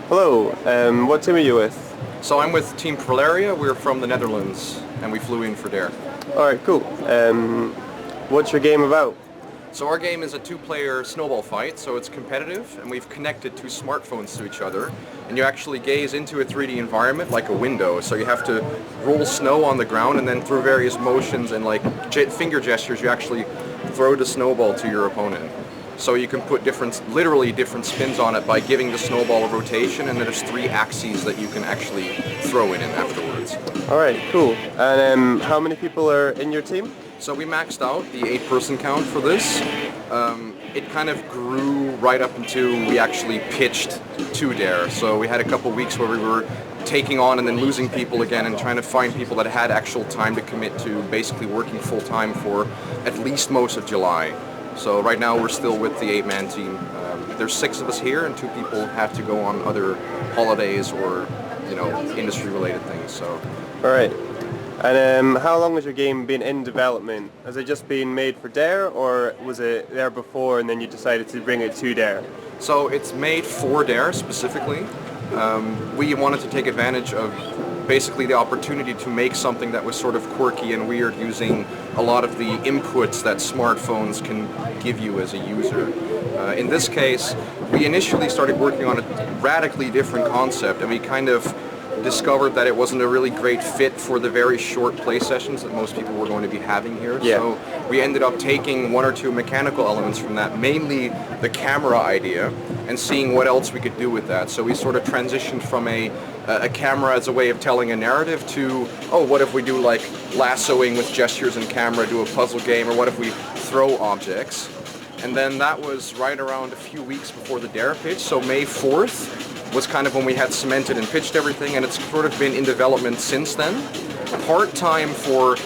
Hello, what team are you with? So I'm with Team Prolaria. We're from the Netherlands, and we flew in for DARE. Alright, cool. What's your game about? So our game is a two-player snowball fight, so it's competitive, and we've connected two smartphones to each other, and you actually gaze into a 3D environment like a window, so you have to roll snow on the ground, and then through various motions and like finger gestures, you actually throw the snowball to your opponent. So you can put literally different spins on it by giving the snowball a rotation, and there's three axes that you can actually throw it in afterwards. Alright, cool. And how many people are in your team? So we maxed out the 8-person count for this. It kind of grew right up until we actually pitched to DARE. So we had a couple weeks where we were taking on and then losing people again and trying to find people that had actual time to commit to basically working full time for at least most of July. So right now we're still with the 8-man team. There's 6 of us here, and 2 people have to go on other holidays or, industry-related things. So. All right. And how long has your game been in development? Has it just been made for DARE, or was it there before and then you decided to bring it to DARE? So it's made for DARE specifically. We wanted to take advantage of basically the opportunity to make something that was sort of quirky and weird using a lot of the inputs that smartphones can give you as a user. In this case, we initially started working on a radically different concept, and we kind of discovered that it wasn't a really great fit for the very short play sessions that most people were going to be having here. Yeah. So we ended up taking 1 or 2 mechanical elements from that, mainly the camera idea, and seeing what else we could do with that. So we sort of transitioned from a camera as a way of telling a narrative to, oh, what if we do like lassoing with gestures and camera, do a puzzle game, or what if we throw objects? And then that was right around a few weeks before the DARE pitch, so May 4th was kind of when we had cemented and pitched everything, and it's sort of been in development since then. Part-time for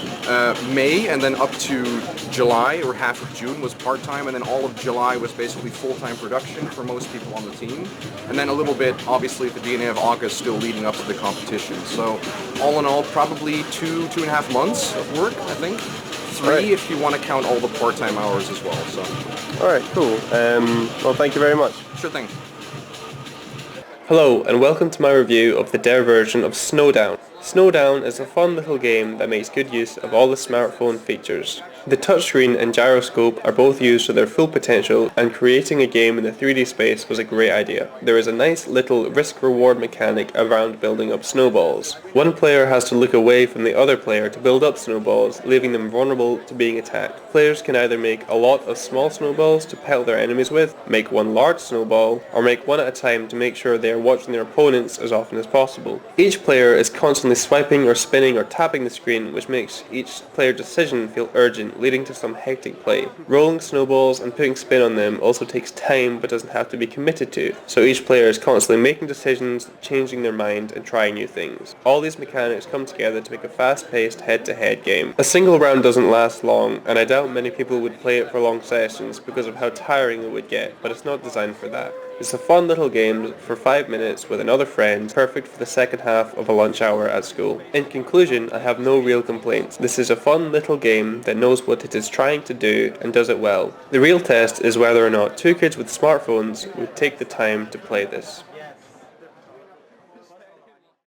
May, and then up to July, or half of June was part-time, and then all of July was basically full-time production for most people on the team. And then a little bit, obviously, at the beginning of August, still leading up to the competition. So all in all, probably 2.5 months of work, I think. 3 right. If you want to count all the part-time hours as well. So. Alright, cool. Well, thank you very much. Sure thing. Hello, and welcome to my review of the DARE version of Snowdown. Snowdown is a fun little game that makes good use of all the smartphone features. The touchscreen and gyroscope are both used to their full potential, and creating a game in the 3D space was a great idea. There is a nice little risk-reward mechanic around building up snowballs. One player has to look away from the other player to build up snowballs, leaving them vulnerable to being attacked. Players can either make a lot of small snowballs to pelt their enemies with, make one large snowball, or make one at a time to make sure they are watching their opponents as often as possible. Each player is constantly swiping or spinning or tapping the screen, which makes each player's decision feel urgent, leading to some hectic play. Rolling snowballs and putting spin on them also takes time but doesn't have to be committed to, so each player is constantly making decisions, changing their mind and trying new things. All these mechanics come together to make a fast-paced head-to-head game. A single round doesn't last long, and I doubt many people would play it for long sessions because of how tiring it would get, but it's not designed for that. It's a fun little game for 5 minutes with another friend, perfect for the second half of a lunch hour at school. In conclusion, I have no real complaints. This is a fun little game that knows what it is trying to do and does it well. The real test is whether or not 2 kids with smartphones would take the time to play this.